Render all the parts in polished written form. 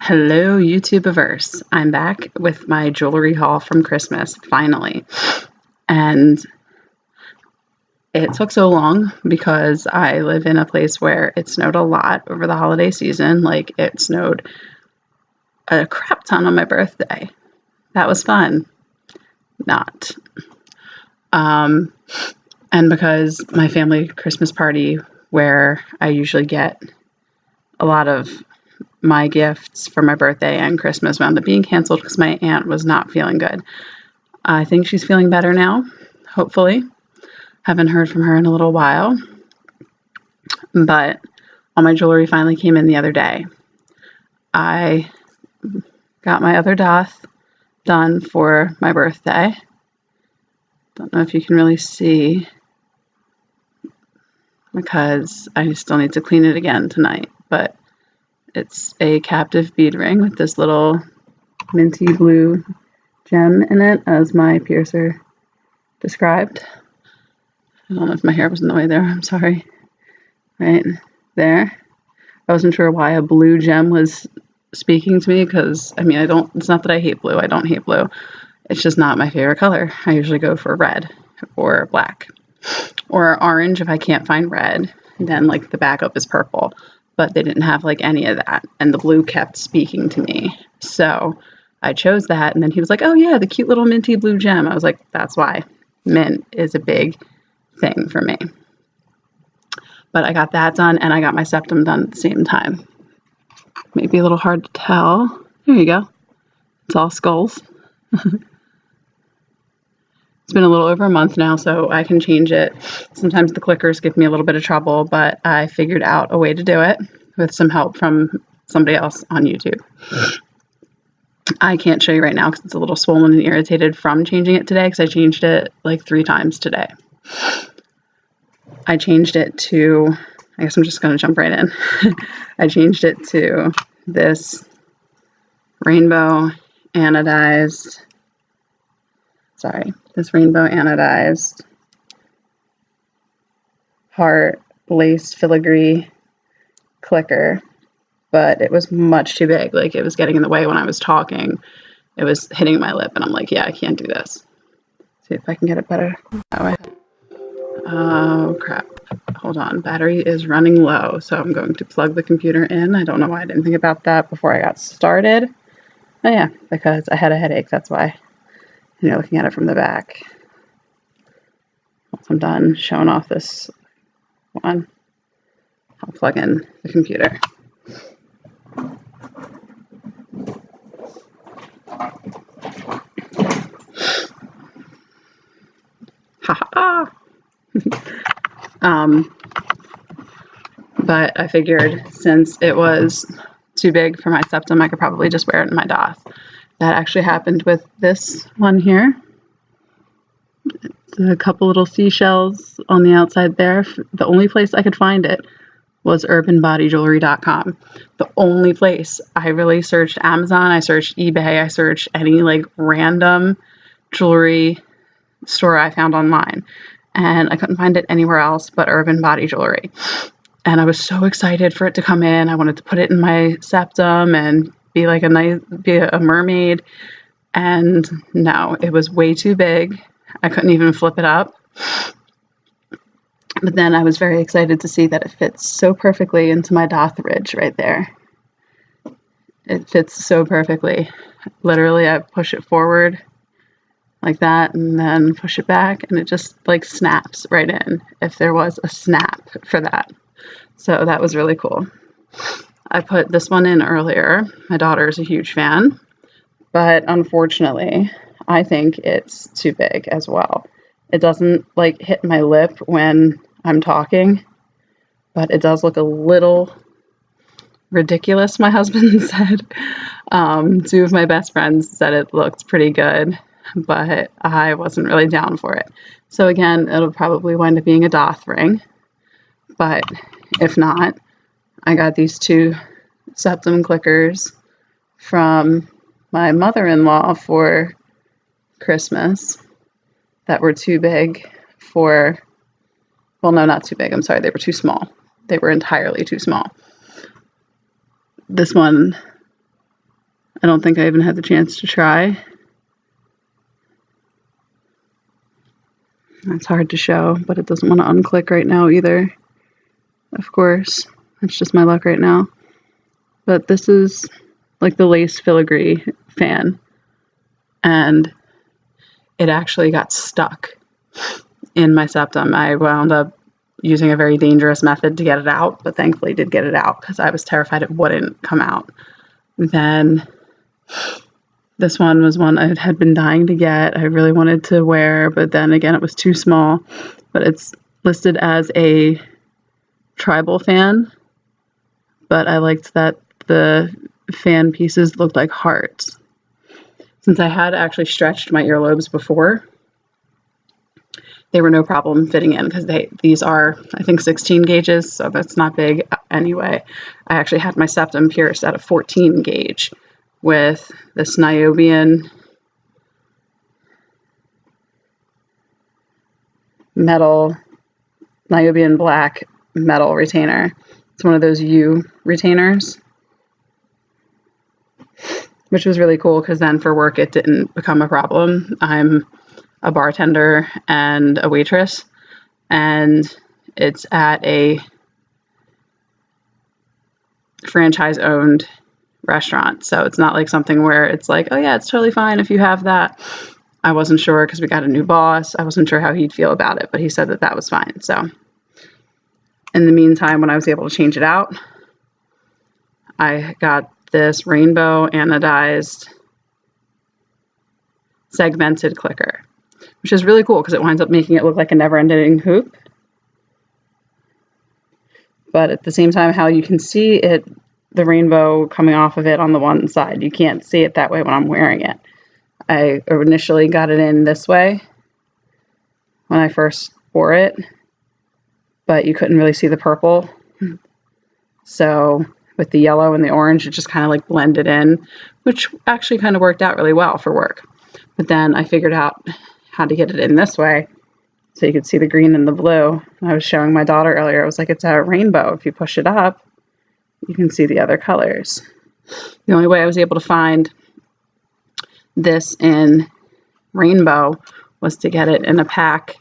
Hello, YouTubeverse. I'm back with my jewelry haul from Christmas, finally. And it took so long because I live in a place where it snowed a lot over the holiday season. Like, it snowed a crap ton on my birthday. That was fun. Not. And because my family Christmas party, where I usually get a lot of my gifts for my birthday and Christmas, wound up being canceled because my aunt was not feeling good. I think she's feeling better now, hopefully. Haven't heard from her in a little while. But all my jewelry finally came in the other day. I got my other doth done for my birthday. Don't know if you can really see because I still need to clean it again tonight, but it's a captive bead ring with this little minty blue gem in it, as my piercer described. I don't know if my hair was in the way there. I'm sorry. Right there. I wasn't sure why a blue gem was speaking to me because, it's not that I hate blue. I don't hate blue. It's just not my favorite color. I usually go for red or black or orange if I can't find red. Then, like, the backup is purple. But they didn't have like any of that, and the blue kept speaking to me. So I chose that, and then he was like, oh yeah, the cute little minty blue gem. I was like, that's why. Mint is a big thing for me. But I got that done, and I got my septum done at the same time. Maybe a little hard to tell. There you go. It's all skulls. It's been a little over a month now, so I can change it. Sometimes the clickers give me a little bit of trouble, but I figured out a way to do it with some help from somebody else on YouTube. I can't show you right now because it's a little swollen and irritated from changing it today because I changed it like 3 times today. I changed it to, I guess I'm just going to jump right in. I changed it to this rainbow anodized heart lace filigree clicker, but it was much too big. Like, it was getting in the way when I was talking. It was hitting my lip, and I'm like, yeah, I can't do this. See if I can get it better that way. Oh, crap. Hold on. Battery is running low, so I'm going to plug the computer in. I don't know why I didn't think about that before I got started. Oh, yeah, because I had a headache. That's why. And you're looking at it from the back. Once I'm done showing off this one, I'll plug in the computer. Ha-ha! But I figured since it was too big for my septum, I could probably just wear it in my doth. That actually happened with this one here. A couple little seashells on the outside there. The only place I could find it was urbanbodyjewelry.com. The only place. I really searched Amazon, I searched eBay, I searched any like random jewelry store I found online, and I couldn't find it anywhere else but Urban Body Jewelry. And I was so excited for it to come in. I wanted to put it in my septum and be a mermaid. And no, it was way too big. I couldn't even flip it up. But then I was very excited to see that it fits so perfectly into my doth ridge right there. It fits so perfectly. Literally, I push it forward like that and then push it back, and it just like snaps right in, if there was a snap for that. So that was really cool. I put this one in earlier. My daughter is a huge fan, but unfortunately, I think it's too big as well. It doesn't like hit my lip when I'm talking, but it does look a little ridiculous, my husband said. 2 of my best friends said it looked pretty good, but I wasn't really down for it. So again, it'll probably wind up being a doth ring, but if not, I got these 2 septum clickers from my mother-in-law for Christmas that were too big for, well, no, not too big. I'm sorry. They were too small. They were entirely too small. This one I don't think I even had the chance to try. It's hard to show, but it doesn't want to unclick right now either. Of course, that's just my luck right now. But this is like the lace filigree fan, and it actually got stuck in my septum. I wound up using a very dangerous method to get it out, but thankfully did get it out because I was terrified it wouldn't come out. Then this one was one I had been dying to get. I really wanted to wear, but then again, it was too small. But it's listed as a tribal fan, but I liked that the fan pieces looked like hearts. Since I had actually stretched my earlobes before, they were no problem fitting in because these are, I think, 16 gauges, so that's not big anyway. I actually had my septum pierced at a 14 gauge with this niobium black metal retainer. It's one of those U retainers, which was really cool because then for work it didn't become a problem. I'm a bartender and a waitress, and it's at a franchise-owned restaurant, so it's not like something where it's like, oh yeah, it's totally fine if you have that. I wasn't sure because we got a new boss. I wasn't sure how he'd feel about it, but he said that that was fine. So in the meantime, when I was able to change it out, I got this rainbow anodized segmented clicker, which is really cool because it winds up making it look like a never-ending hoop. But at the same time, how you can see it, the rainbow coming off of it on the one side, you can't see it that way when I'm wearing it. I initially got it in this way when I first wore it, but you couldn't really see the purple. So with the yellow and the orange, it just kind of like blended in, which actually kind of worked out really well for work. But then I figured out how to get it in this way so you could see the green and the blue. I was showing my daughter earlier, I was like, it's a rainbow. If you push it up, you can see the other colors. The only way I was able to find this in rainbow was to get it in a pack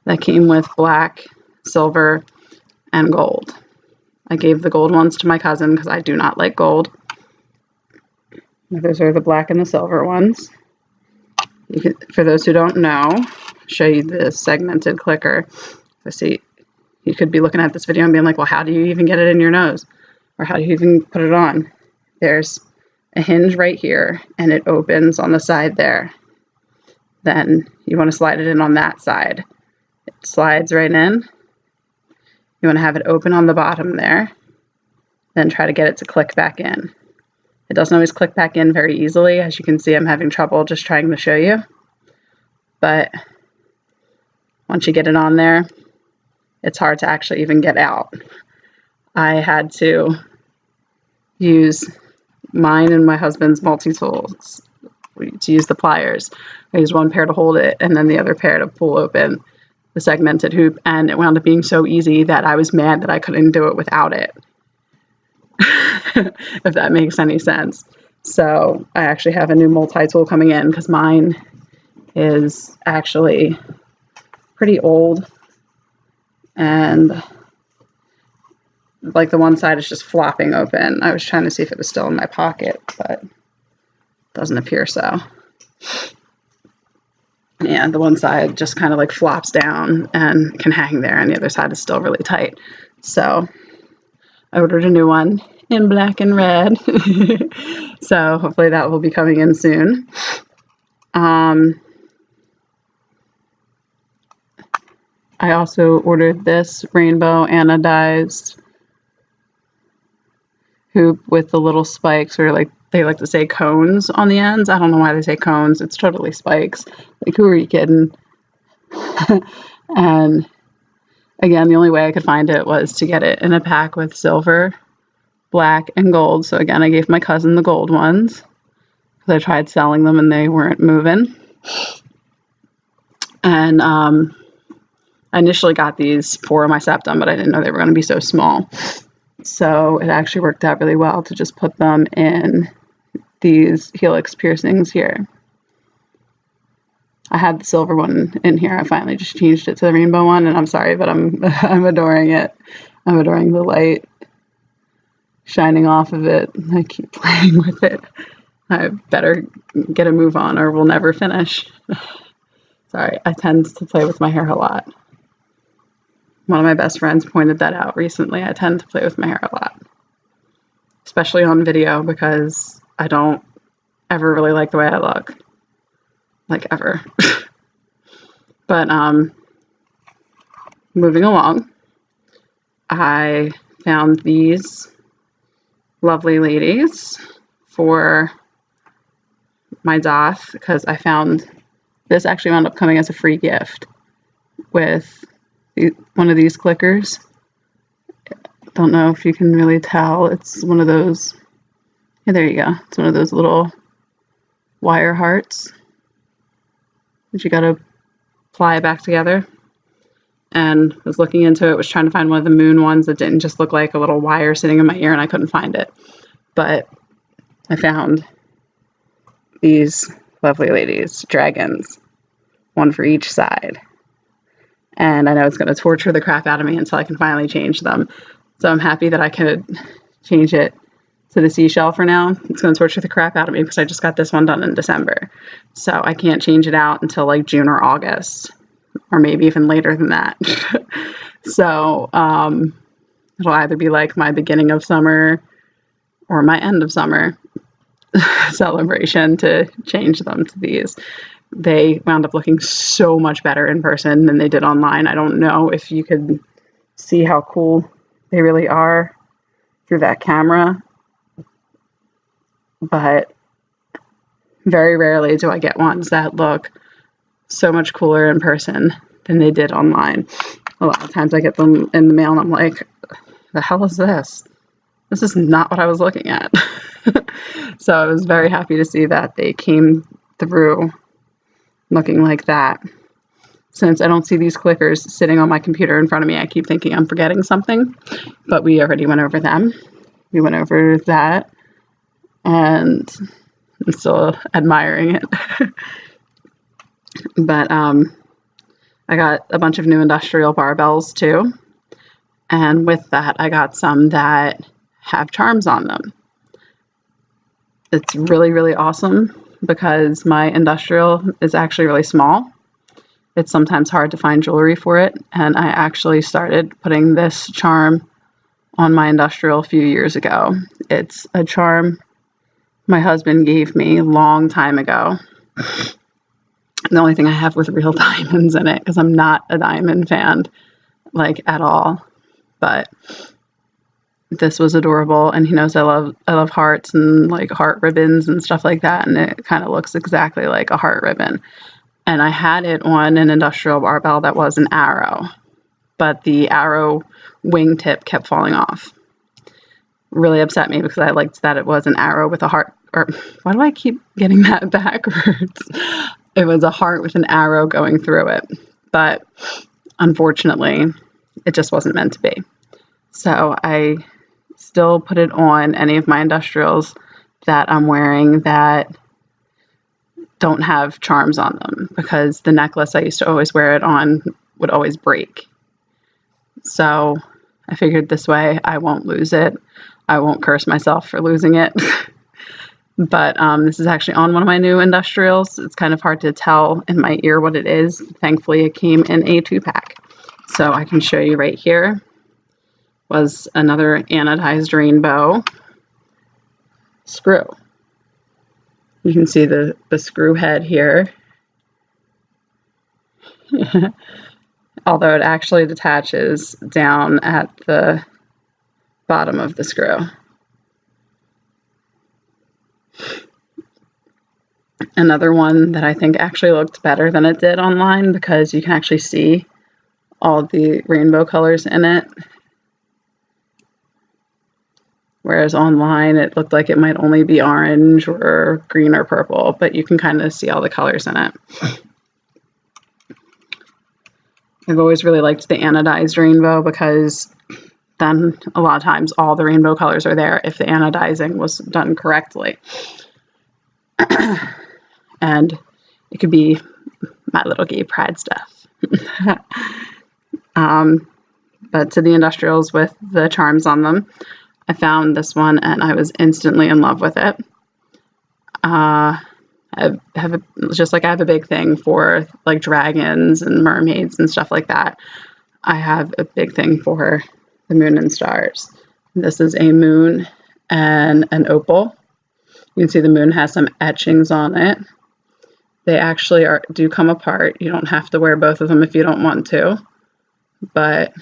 that came with black, silver, and gold. I gave the gold ones to my cousin because I do not like gold. Those are the black and the silver ones. You can, for those who don't know, show you the segmented clicker. So see, you could be looking at this video and being like, well, how do you even get it in your nose? Or how do you even put it on? There's a hinge right here, and it opens on the side there. Then you want to slide it in on that side. It slides right in. You want to have it open on the bottom there. Then try to get it to click back in. It doesn't always click back in very easily. As you can see, I'm having trouble just trying to show you. But once you get it on there, it's hard to actually even get out. I had to use mine and my husband's multi-tools to use the pliers. I used one pair to hold it and then the other pair to pull open the segmented hoop, and it wound up being so easy that I was mad that I couldn't do it without it. If that makes any sense. So I actually have a new multi-tool coming in because mine is actually pretty old, and like the one side is just flopping open. I was trying to see if it was still in my pocket, but it doesn't appear so. Yeah, the one side just kind of like flops down and can hang there, and the other side is still really tight. So I ordered a new one in black and red. So hopefully that will be coming in soon. I also ordered this rainbow anodized hoop with the little spikes, or like they like to say cones on the ends. I don't know why they say cones. It's totally spikes. Like, who are you kidding? And again, the only way I could find it was to get it in a pack with silver, black, and gold. So again, I gave my cousin the gold ones because I tried selling them and they weren't moving. And I initially got these for my septum, but I didn't know they were going to be so small. So it actually worked out really well to just put them in these helix piercings here. I had the silver one in here. I finally just changed it to the rainbow one, and I'm sorry, but I'm adoring it. I'm adoring the light shining off of it. I keep playing with it. I better get a move on or we'll never finish. Sorry, I tend to play with my hair a lot. One of my best friends pointed that out recently. I tend to play with my hair a lot, especially on video, because I don't ever really like the way I look, like ever. But moving along, I found these lovely ladies for my doth, because I found this actually wound up coming as a free gift with one of these clickers. Don't know if you can really tell. It's one of those, yeah, there you go. It's one of those little wire hearts that you gotta ply back together. And was looking into it, was trying to find one of the moon ones that didn't just look like a little wire sitting in my ear, and I couldn't find it. But I found these lovely ladies, dragons, one for each side. And I know it's going to torture the crap out of me until I can finally change them. So I'm happy that I could change it to the Seashell for now. It's going to torture the crap out of me because I just got this one done in December. So I can't change it out until like June or August, or maybe even later than that. So it'll either be like my beginning of summer or my end of summer celebration to change them to these. They wound up looking so much better in person than they did online. I don't know if you could see how cool they really are through that camera, but very rarely do I get ones that look so much cooler in person than they did online. A lot of times I get them in the mail and I'm like, the hell is this? This is not what I was looking at. So I was very happy to see that they came through looking like that. Since I don't see these clickers sitting on my computer in front of me, I keep thinking I'm forgetting something, but we already went over them. We went over that, and I'm still admiring it. But I got a bunch of new industrial barbells too, and with that I got some that have charms on them. It's really, really awesome because my industrial is actually really small. It's sometimes hard to find jewelry for it, and I actually started putting this charm on my industrial a few years ago. It's a charm my husband gave me a long time ago. The only thing I have with real diamonds in it, because I'm not a diamond fan, like, at all. But this was adorable, and he knows I love hearts and like heart ribbons and stuff like that, and it kind of looks exactly like a heart ribbon. And I had it on an industrial barbell that was an arrow, but the arrow wingtip kept falling off. Really upset me because I liked that it was an arrow with a heart. Or why do I keep getting that backwards? It was a heart with an arrow going through it, but unfortunately it just wasn't meant to be. So I still put it on any of my industrials that I'm wearing that don't have charms on them, because the necklace I used to always wear it on would always break. So I figured this way I won't lose it. I won't curse myself for losing it. But this is actually on one of my new industrials. It's kind of hard to tell in my ear what it is. Thankfully, it came in a 2-pack. So I can show you right here. Was another anodized rainbow screw. You can see the screw head here. Although it actually detaches down at the bottom of the screw. Another one that I think actually looked better than it did online, because you can actually see all the rainbow colors in it. Whereas online it looked like it might only be orange or green or purple, but you can kind of see all the colors in it. I've always really liked the anodized rainbow, because then a lot of times all the rainbow colors are there if the anodizing was done correctly. And it could be my little gay pride stuff. But to the industrials with the charms on them, I found this one and I was instantly in love with it. I have a big thing for like dragons and mermaids and stuff like that. I have a big thing for the moon and stars. This is a moon and an opal. You can see the moon has some etchings on it. They actually do come apart. You don't have to wear both of them if you don't want to, but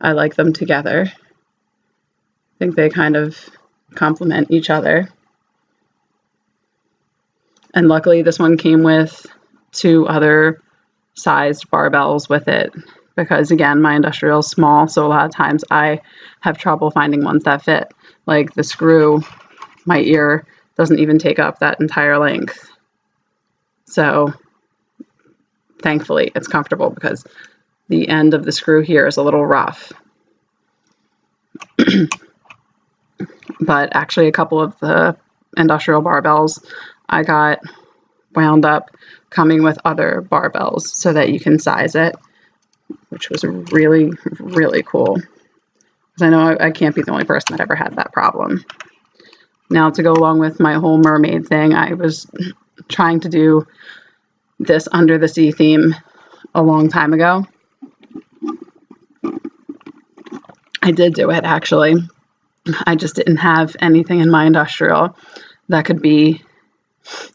I like them together. I think they kind of complement each other. And luckily this one came with 2 other sized barbells with it, because again, my industrial is small, so a lot of times I have trouble finding ones that fit. Like the screw, my ear doesn't even take up that entire length. So thankfully it's comfortable because the end of the screw here is a little rough. But actually a couple of the industrial barbells I got wound up coming with other barbells so that you can size it, which was really, really cool. Because I know I can't be the only person that ever had that problem. Now, to go along with my whole mermaid thing, I was trying to do this under the sea theme a long time ago. I did do it, actually. I just didn't have anything in my industrial that could be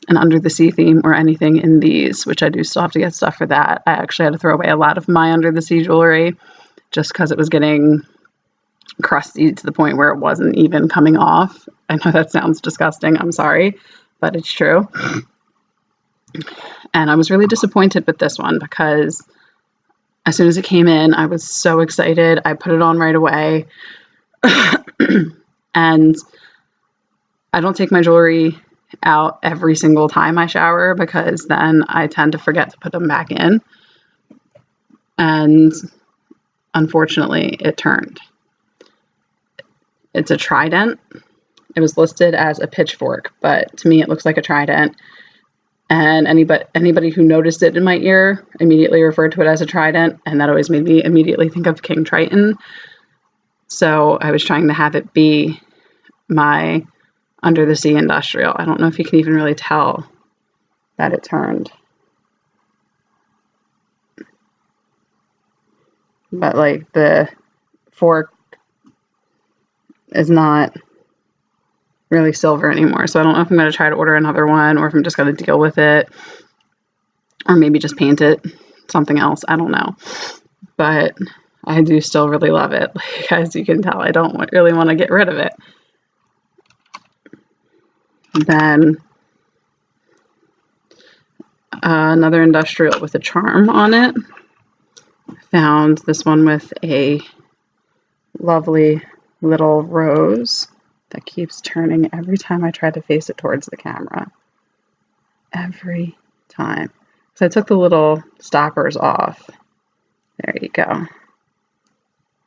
an under the sea theme or anything in these, which I do still have to get stuff for that. I actually had to throw away a lot of my under the sea jewelry just because it was getting crusty to the point where it wasn't even coming off. I know that sounds disgusting. I'm sorry, but it's true. And I was really disappointed with this one because as soon as it came in, I was so excited. I put it on right away. And I don't take my jewelry out every single time I shower because then I tend to forget to put them back in. And unfortunately, it turned. It's a trident. It was listed as a pitchfork, but to me it looks like a trident. And anybody who noticed it in my ear immediately referred to it as a trident, and that always made me immediately think of King Triton. So I was trying to have it be my under the sea industrial. I don't know if you can even really tell that it turned. But like the fork is not really silver anymore. So I don't know if I'm going to try to order another one or if I'm just going to deal with it or maybe just paint it something else. I don't know. But I do still really love it. Like, as you can tell, I don't really want to get rid of it. Then another industrial with a charm on it. Found this one with a lovely little rose that keeps turning every time I try to face it towards the camera. Every time. So I took the little stoppers off. There you go.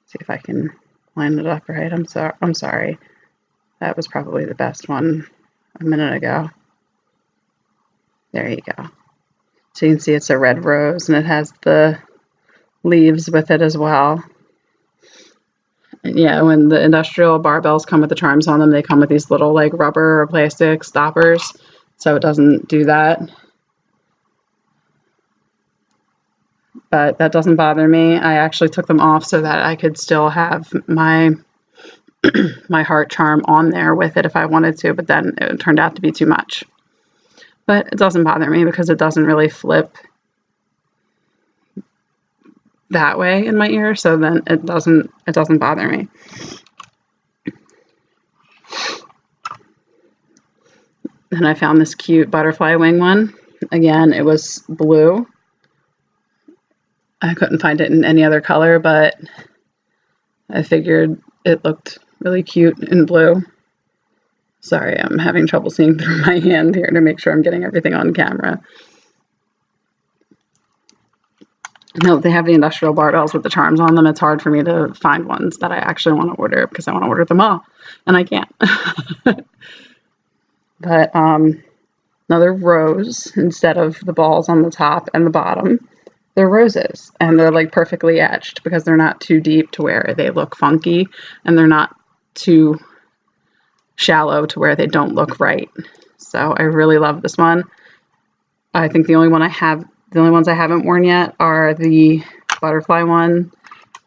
See if I can line it up right. I'm sorry. That was probably the best one a minute ago. There you go. So you can see it's a red rose and it has the leaves with it as well. And yeah, when the industrial barbells come with the charms on them, they come with these little like rubber or plastic stoppers, so it doesn't do that. But that doesn't bother me. I actually took them off so that I could still have my my heart charm on there with it if I wanted to, but then it turned out to be too much. But it doesn't bother me because it doesn't really flip that way in my ear, so then it doesn't bother me. Then I found this cute butterfly wing one. Again, it was blue. I couldn't find it in any other color, but I figured it looked really cute in blue. Sorry, I'm having trouble seeing through my hand here to make sure I'm getting everything on camera. No, they have the industrial barbells with the charms on them. It's hard for me to find ones that I actually want to order because I want to order them all, and I can't. But another rose instead of the balls on the top and the bottom. They're roses, and they're like perfectly etched because they're not too deep to where they look funky, and they're not too shallow to where they don't look right. So I really love this one. I think the only ones I haven't worn yet are the butterfly one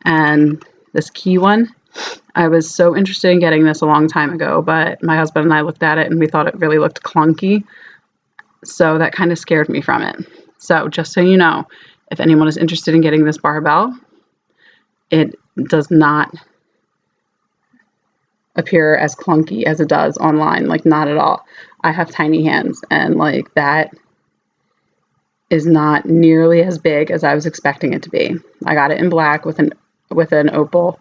and this key one. I was so interested in getting this a long time ago, but my husband and I looked at it and we thought it really looked clunky. So that kind of scared me from it. So just so you know, if anyone is interested in getting this barbell, it does not appear as clunky as it does online, like not at all. I have tiny hands, and like that is not nearly as big as I was expecting it to be. I got it in black with an opal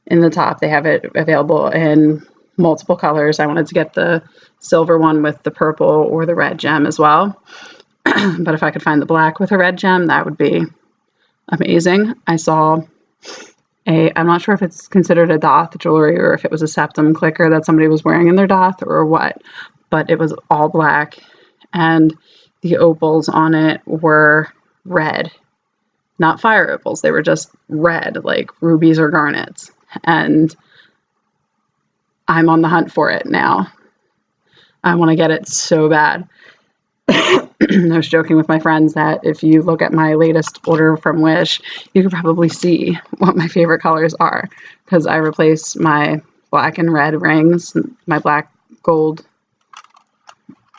in the top. They have it available in multiple colors. I wanted to get the silver one with the purple or the red gem as well. But if I could find the black with a red gem, that would be amazing. I saw I'm not sure if it's considered a doth jewelry or if it was a septum clicker that somebody was wearing in their doth or what, but it was all black and the opals on it were red. Not fire opals, they were just red, like rubies or garnets. And I'm on the hunt for it now. I want to get it so bad. I was joking with my friends that if you look at my latest order from Wish, you could probably see what my favorite colors are, because I replaced my black and red rings, my black gold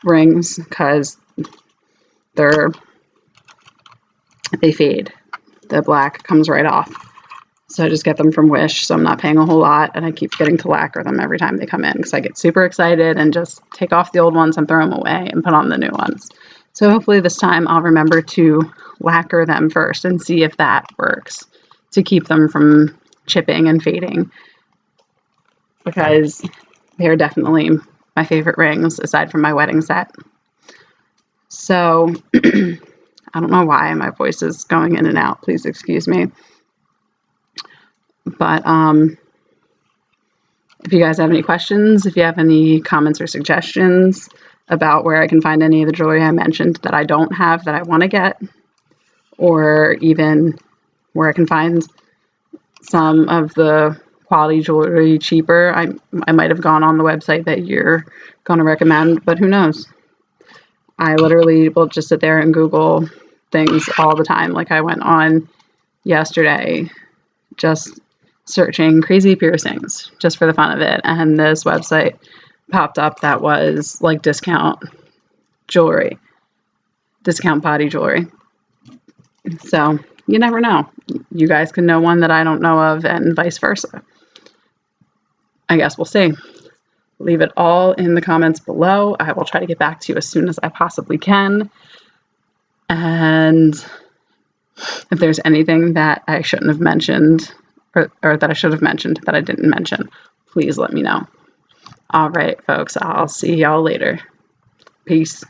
rings, because they fade. The black comes right off. So I just get them from Wish, so I'm not paying a whole lot, and I keep getting to lacquer them every time they come in because I get super excited and just take off the old ones and throw them away and put on the new ones. So hopefully this time I'll remember to lacquer them first and see if that works to keep them from chipping and fading, because they're definitely my favorite rings aside from my wedding set. So I don't know why my voice is going in and out. Please excuse me. But if you guys have any questions, if you have any comments or suggestions about where I can find any of the jewelry I mentioned that I don't have that I want to get, or even where I can find some of the quality jewelry cheaper, I might have gone on the website that you're going to recommend, but who knows? I literally will just sit there and Google things all the time. Like I went on yesterday just searching crazy piercings just for the fun of it, and this website popped up that was like discount body jewelry. So you never know. You guys can know one that I don't know of, and vice versa. I guess we'll see. Leave it all in the comments below. I will try to get back to you as soon as I possibly can. And if there's anything that I shouldn't have mentioned, or that I should have mentioned that I didn't mention, please let me know. All right, folks, I'll see y'all later. Peace.